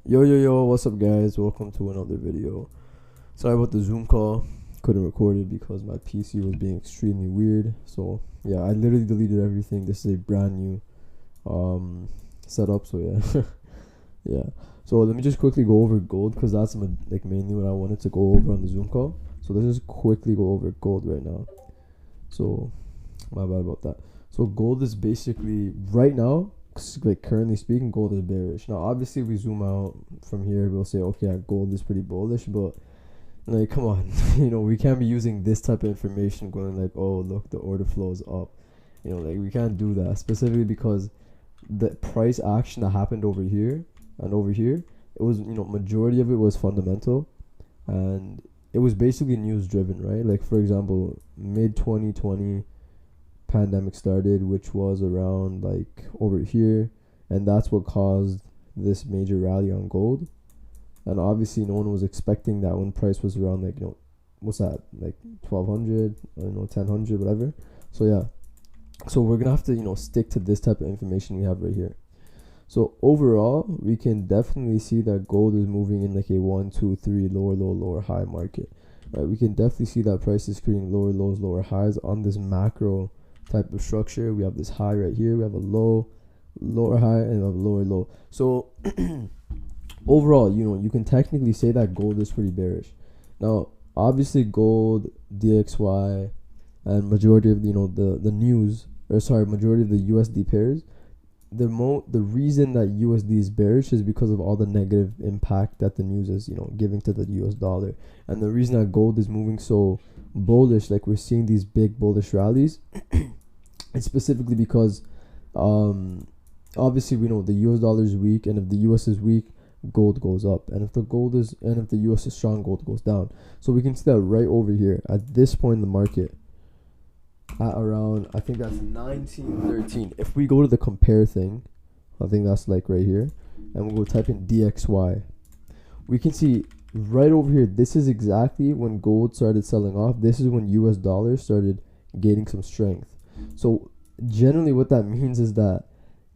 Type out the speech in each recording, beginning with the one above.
Yo, what's up, guys? Welcome to another video. Sorry about the Zoom call. Couldn't record it because my PC was being extremely weird. So, yeah, I literally deleted everything. This is a brand new setup. So, yeah. Yeah. So, let me just quickly go over gold because that's mainly what I wanted to go over on the Zoom call. So, let's just quickly go over gold right now. So, my bad about that. So, gold is basically right now, like currently speaking, gold is bearish. Now, obviously, if we zoom out from here, we'll say, okay, gold is pretty bullish, but like, come on, we can't be using this type of information going like, oh, look, the order flow is up. Like we can't do that, specifically because the price action that happened over here and over here, it was, majority of it was fundamental, and it was basically news driven, right? Like, for example, mid 2020 pandemic started, which was around like over here, and that's what caused this major rally on gold. And obviously no one was expecting that when price was around like, what's that, like 1200, I don't know, 1000, whatever. So yeah, so we're gonna have to stick to this type of information we have right here. So overall, we can definitely see that gold is moving in like a 1 2 3 lower low lower high market, right? We can definitely see that price is creating lower lows lower highs on this macro type of structure. We have this high right here, we have a low, lower high, and we have a lower low. So overall, you can technically say that gold is pretty bearish. Now, obviously, gold, DXY, and majority of the news, majority of the USD pairs, the reason that USD is bearish is because of all the negative impact that the news is giving to the US dollar, and the reason that gold is moving so bullish, like we're seeing these big bullish rallies, it's specifically because obviously we know the US dollar is weak, and if the US is weak, gold goes up, and if the US is strong, gold goes down. So we can see that right over here at this point in the market, at around, I think that's 1913. If we go to the compare thing, I think that's like right here, and we'll go type in DXY, we can see right over here, this is exactly when gold started selling off. This is when US dollar started gaining some strength. So generally what that means is that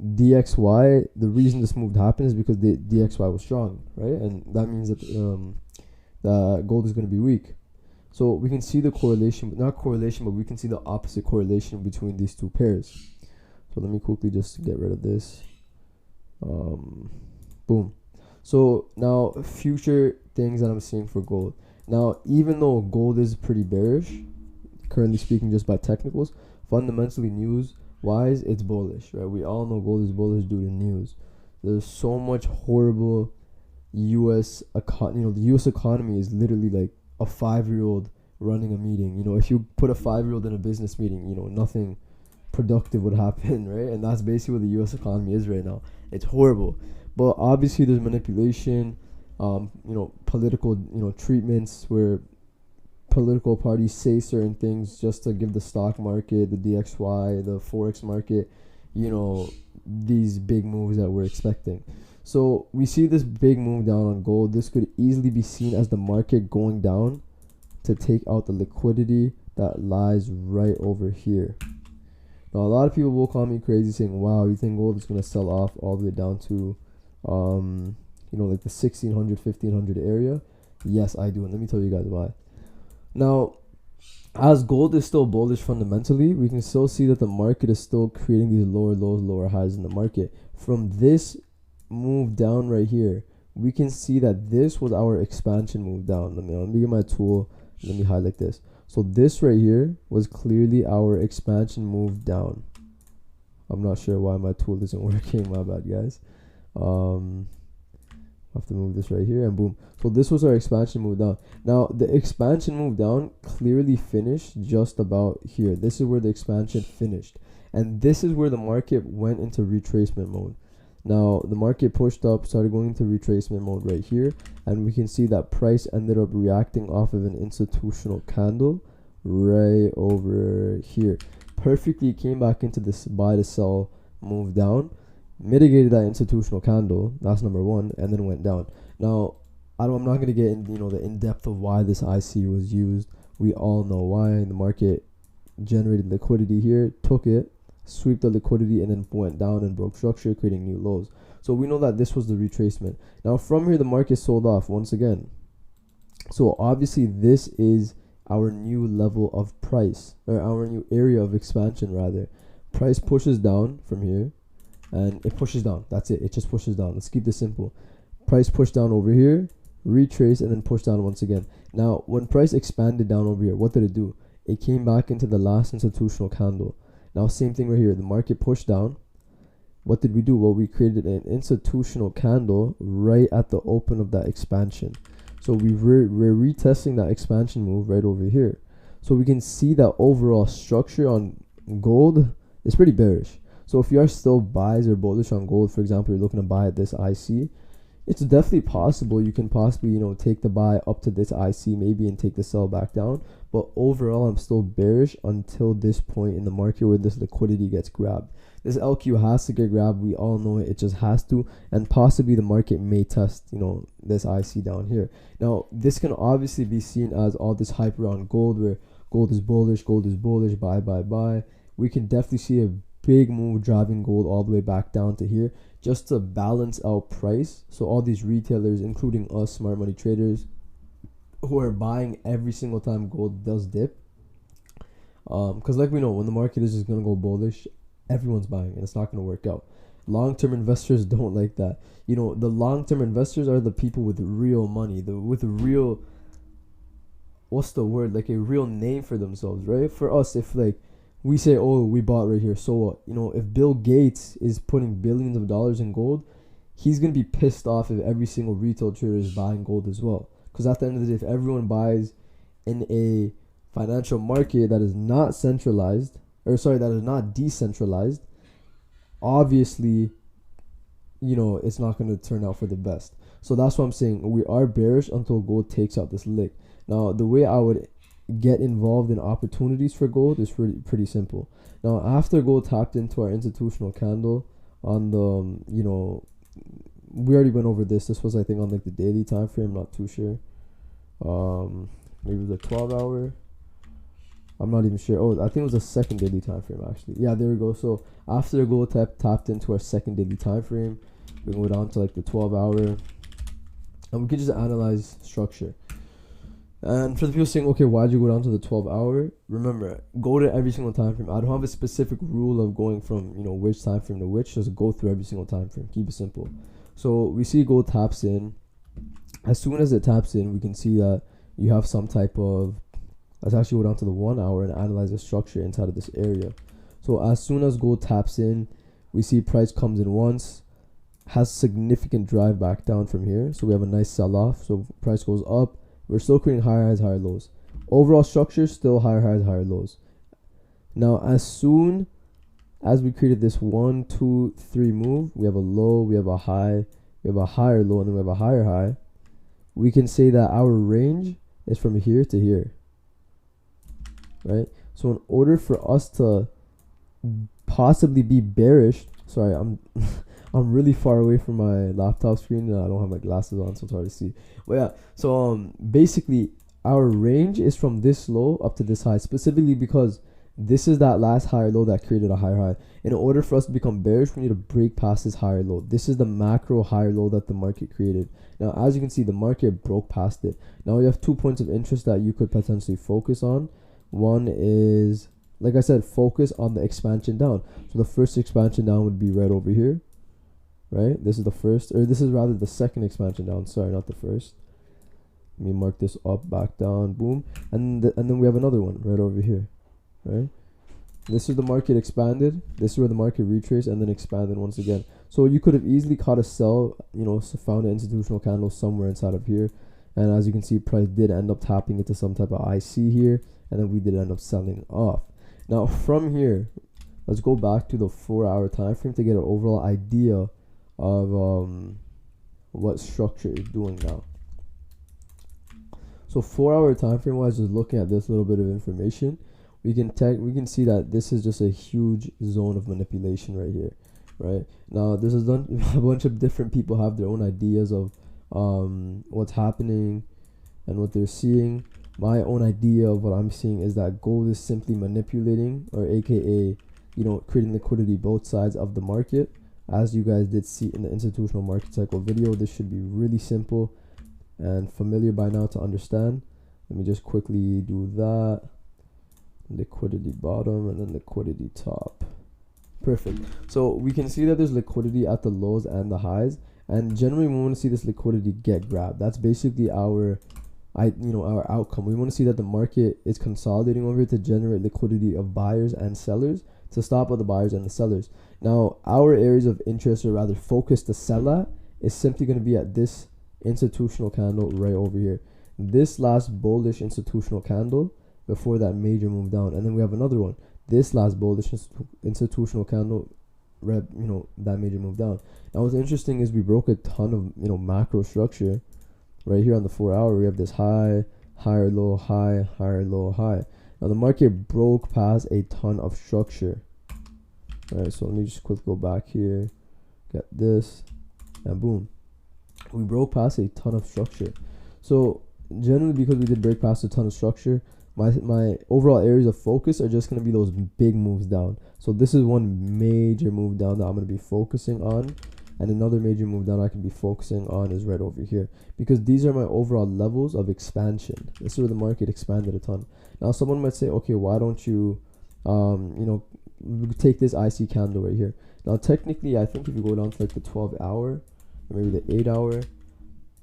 DXY, the reason this move happened is because the DXY was strong, right? And that means that that gold is going to be weak. So we can see the correlation, not correlation, but we can see the opposite correlation between these two pairs. So let me quickly just get rid of this. Boom. So now future things that I'm seeing for gold. Now, even though gold is pretty bearish, currently speaking, just by technicals, fundamentally news wise, it's bullish, right? We all know gold is bullish due to news. There's so much horrible U.S. the U.S. economy is literally like a 5-year-old running a meeting. If you put a 5-year-old in a business meeting, nothing productive would happen, right? And that's basically what the U.S. economy is right now. It's horrible, but obviously there's manipulation, political, treatments where political parties say certain things just to give the stock market, the DXY, the forex market, these big moves that we're expecting. So we see this big move down on gold. This could easily be seen as the market going down to take out the liquidity that lies right over here. Now, a lot of people will call me crazy saying, wow, you think gold is going to sell off all the way down to like the 1600, 1500 area? Yes, I do, and let me tell you guys why. Now, as gold is still bullish fundamentally, we can still see that the market is still creating these lower lows, lower highs in the market. From this move down right here, we can see that this was our expansion move down. Let me get my tool. Let me highlight this. So this right here was clearly our expansion move down. I'm not sure why my tool isn't working. My bad, guys. I have to move this right here, and boom. So this was our expansion move down. Now the expansion move down clearly finished just about here. This is where the expansion finished, and this is where the market went into retracement mode. Now the market pushed up, started going into retracement mode right here, and we can see that price ended up reacting off of an institutional candle right over here. Perfectly came back into this buy to sell move down, mitigated that institutional candle. That's number one, and then went down. Now, I'm not gonna get in the in depth of why this IC was used. We all know why. The market generated liquidity here, took it, sweep the liquidity, and then went down and broke structure, creating new lows. So we know that this was the retracement. Now from here, the market sold off once again. So obviously this is our new level of price, or our new area of expansion rather. Price pushes down from here and it pushes down. That's it. It just pushes down. Let's keep this simple. Price pushed down over here, retrace, and then push down once again. Now when price expanded down over here, what did it do? It came back into the last institutional candle. Now same thing right here. The market pushed down. What did we do? Well, we created an institutional candle right at the open of that expansion. So we're retesting that expansion move right over here. So we can see that overall structure on gold is pretty bearish. So if you are still buys or bullish on gold, for example, you're looking to buy at this IC, it's definitely possible you can possibly, you know, take the buy up to this IC maybe and take the sell back down. But overall, I'm still bearish until this point in the market where this liquidity gets grabbed. This LQ has to get grabbed. We all know it. It just has to. And possibly the market may test, you know, this IC down here. Now, this can obviously be seen as all this hype around gold where gold is bullish, buy, buy, buy. We can definitely see a big move driving gold all the way back down to here just to balance out price. So all these retailers, including us smart money traders, who are buying every single time gold does dip. Because like we know, when the market is just going to go bullish, everyone's buying and it's not going to work out. Long-term investors don't like that. You know, the long-term investors are the people with real money, with a real, what's the word, like a real name for themselves, right? For us, if like we say, oh, we bought right here, so what? You know, if Bill Gates is putting billions of dollars in gold, he's going to be pissed off if every single retail trader is buying gold as well. Because at the end of the day, if everyone buys in a financial market that is not centralized, that is not decentralized, obviously, you know, it's not going to turn out for the best. So that's what I'm saying. We are bearish until gold takes out this lick. Now, the way I would get involved in opportunities for gold is pretty simple. Now, after gold tapped into our institutional candle on the, you know, we already went over this. This was, I think, on like the daily time frame. Not too sure. Maybe the 12-hour. I'm not even sure. Oh, I think it was the second daily time frame actually. Yeah, there we go. So after gold tapped into our second daily time frame, we can go down to like the 12-hour, and we can just analyze structure. And for the people saying, okay, why'd you go down to the 12-hour? Remember, go to every single time frame. I don't have a specific rule of going from, you know, which time frame to which. Just go through every single time frame. Keep it simple. So we see gold taps in. As soon as it taps in, we can see that you have some type of, let's actually go down to the 1 hour and analyze the structure inside of this area. So as soon as gold taps in, we see price comes in once, has significant drive back down from here. So we have a nice sell-off. So price goes up. We're still creating higher highs, higher lows. Overall structure, still higher highs, higher lows. Now, as soon as we created this 1, 2, 3 move, we have a low, we have a high, we have a higher low, and then we have a higher high. We can say that our range is from here to here, right? So in order for us to possibly be bearish, sorry, I'm I'm really far away from my laptop screen and I don't have my glasses on, so it's hard to see. But yeah, so basically our range is from this low up to this high, specifically because this is that last higher low that created a higher high. In order for us to become bearish, we need to break past this higher low. This is the macro higher low that the market created. Now, as you can see, the market broke past it. Now, you have 2 points of interest that you could potentially focus on. One is, like I said, focus on the expansion down. So the first expansion down would be right over here, right? This is the first, or this is rather the second expansion down. Sorry, not the first. Let me mark this up, back down, boom. And then we have another one right over here, right? This is the market expanded. This is where the market retraced and then expanded once again. So you could have easily caught a sell, you know, found an institutional candle somewhere inside of here. And as you can see, price did end up tapping into some type of IC here. And then we did end up selling off. Now from here, let's go back to the 4-hour time frame to get an overall idea of what structure is doing now. So 4-hour time frame wise, just looking at this little bit of information, we can see that this is just a huge zone of manipulation right here, right? Now this is done. A bunch of different people have their own ideas of what's happening and what they're seeing. My own idea of what I'm seeing is that gold is simply manipulating, or AKA, you know, creating liquidity both sides of the market, as you guys did see in the institutional market cycle video. This should be really simple and familiar by now to understand. Let me just quickly do that. Liquidity bottom and then liquidity top. Perfect. So we can see that there's liquidity at the lows and the highs, and generally we want to see this liquidity get grabbed. That's basically our our outcome. We want to see that the market is consolidating over here to generate liquidity of buyers and sellers, to stop all the buyers and the sellers. Now our areas of interest, or rather focus to sell at, is simply going to be at this institutional candle right over here, this last bullish institutional candle before that major move down, and then we have another one, this last bullish institutional candle, that major move down. Now what's interesting is we broke a ton of macro structure right here on the 4 hour. We have this high, higher low, high, higher low, high. Now the market broke past a ton of structure. All right, so let me just quickly go back here, get this, and boom, we broke past a ton of structure. So generally, because we did break past a ton of structure, my overall areas of focus are just going to be those big moves down. So this is one major move down that I'm going to be focusing on, and another major move down I can be focusing on is right over here, because these are my overall levels of expansion. This is where the market expanded a ton. Now someone might say, okay, why don't you take this IC candle right here? Now technically, I think if you go down to like the 12 hour or maybe the 8 hour,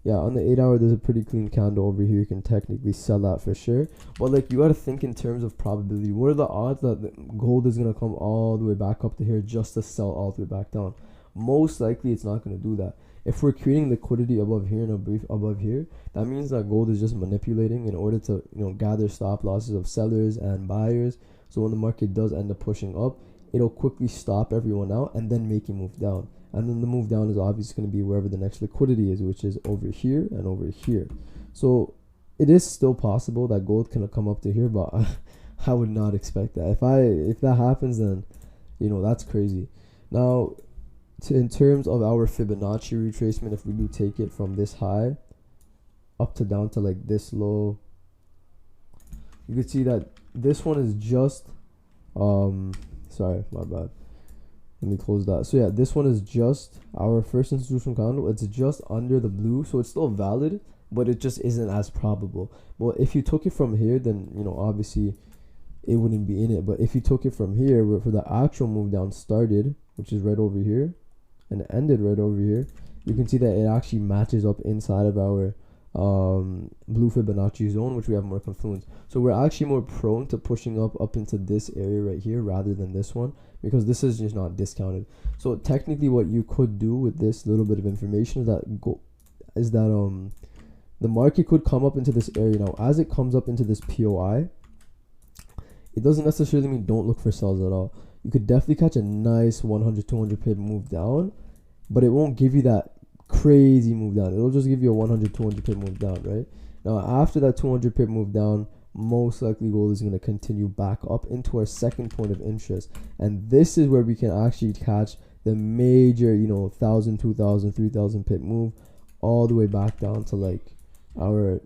yeah, on the 8 hour there's a pretty clean candle over here. You can technically sell that for sure, but like you got to think in terms of probability. What are the odds that gold is going to come all the way back up to here just to sell all the way back down? Most likely it's not going to do that. If we're creating liquidity above here and a brief above here, that means that gold is just manipulating in order to gather stop losses of sellers and buyers. So when the market does end up pushing up, it'll quickly stop everyone out and then make a move down. And then the move down is obviously going to be wherever the next liquidity is, which is over here and over here. So it is still possible that gold can come up to here, but I would not expect that. If that happens, then that's crazy. Now, in terms of our Fibonacci retracement, if we do take it from this high up to down to like this low, you can see that this one is just sorry, my bad. Let me close that. So yeah, this one is just our first institutional candle. It's just under the blue, so it's still valid, but it just isn't as probable. Well, if you took it from here, then obviously it wouldn't be in it. But if you took it from here, where for the actual move down started, which is right over here, and it ended right over here, you can see that it actually matches up inside of our blue Fibonacci zone, which we have more confluence. So we're actually more prone to pushing up into this area right here rather than this one, because this is just not discounted. So technically what you could do with this little bit of information is that the market could come up into this area. Now as it comes up into this POI, it doesn't necessarily mean don't look for sells at all. You could definitely catch a nice 100-200 pip move down, but it won't give you that crazy move down. It'll just give you a 100-200 pip move down, right? Now after that 200 pip move down, most likely gold is going to continue back up into our second point of interest, and this is where we can actually catch the major 1,000, 2,000, 3,000 pip move all the way back down to like our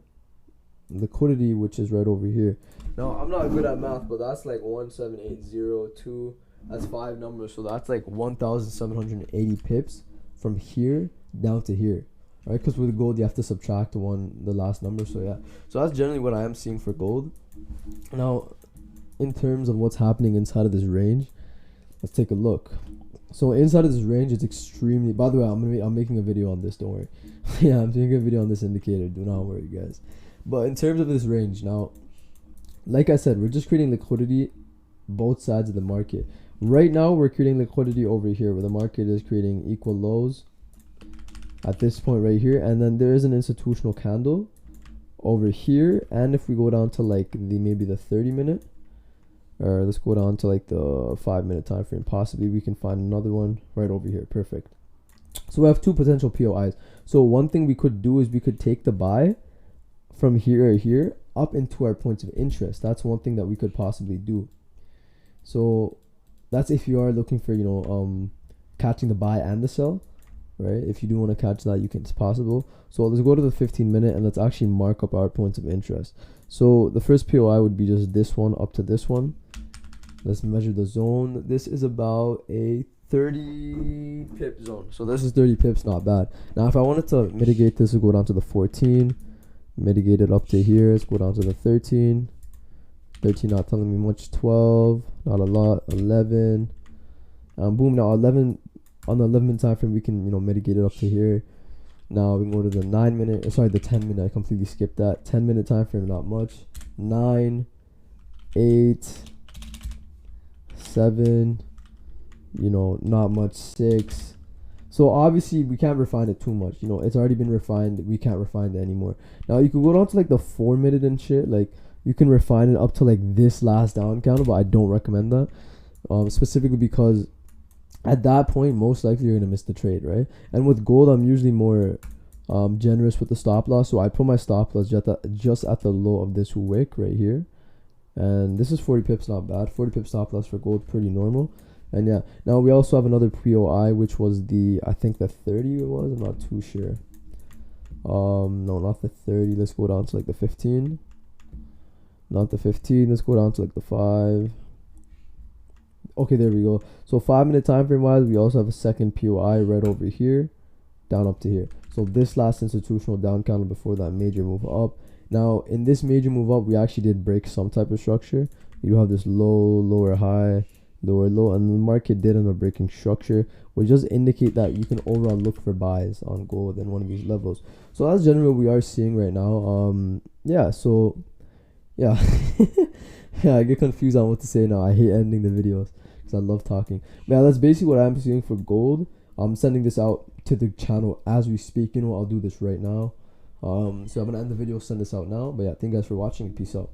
liquidity, which is right over here. Now I'm not good at math, but that's like 17802. That's 5 numbers, so that's like 1,780 pips from here down to here, right? Because with gold you have to subtract the last number. So yeah, so that's generally what I am seeing for gold. Now in terms of what's happening inside of this range, let's take a look. So inside of this range, it's extremely, by the way, I'm making a video on this, don't worry. Yeah, I'm making a video on this indicator, do not worry guys. But in terms of this range, now like I said, we're just creating liquidity both sides of the market. Right now we're creating liquidity over here where the market is creating equal lows at this point right here, and then there is an institutional candle over here. And if we go down to like maybe the 30-minute, or let's go down to like the 5-minute time frame, possibly we can find another one right over here. Perfect. So we have 2 potential POIs. So one thing we could do is we could take the buy from here or here up into our points of interest. That's one thing that we could possibly do. So that's if you are looking for catching the buy and the sell, right? If you do want to catch that, it's possible. So let's go to the 15-minute and let's actually mark up our points of interest. So the first POI would be just this one up to this one. Let's measure the zone. This is about a 30 pip zone. So this is 30 pips, not bad. Now if I wanted to mitigate this, we'll go down to the 14, mitigate it up to here. Let's go down to the 13. 13 not telling me much. 12, not a lot. 11, boom. Now 11, on the 11 minute time frame, we can, you know, mitigate it up to here. Now we can go to the 9 minute, sorry, the 10 minute. I completely skipped that. 10 minute time frame, not much. 9, 8, 7, you know, not much. 6. So obviously we can't refine it too much, you know, it's already been refined. We can't refine it anymore. Now you can go down to like the 4 minute and shit. Like you can refine it up to like this last down counter, but I don't recommend that, specifically because at that point most likely you're gonna miss the trade, right? And with gold, I'm usually more generous with the stop loss, so I put my stop loss just at the low of this wick right here. And this is 40 pips, not bad. 40 pip stop loss for gold, pretty normal. And yeah, now we also have another POI, which was the, I think the 30 it was, I'm not too sure. No, not the 30. Let's go down to like the 15. Not the 15. Let's go down to like the 5. Okay, there we go. So 5 minute time frame wise, we also have a second POI right over here, down up to here. So this last institutional down counter before that major move up. Now in this major move up, we actually did break some type of structure. You have this low, lower high, lower low, and the market did end up breaking structure, which does indicate that you can overall look for buys on gold in one of these levels. So that's generally what we are seeing right now. Yeah, so yeah. Yeah, I get confused on what to say now. I hate ending the videos because I love talking. But yeah, that's basically what I'm seeing for gold. I'm sending this out to the channel as we speak. You know, I'll do this right now. So I'm gonna end the video, send this out now. But yeah, thank you guys for watching. Peace out.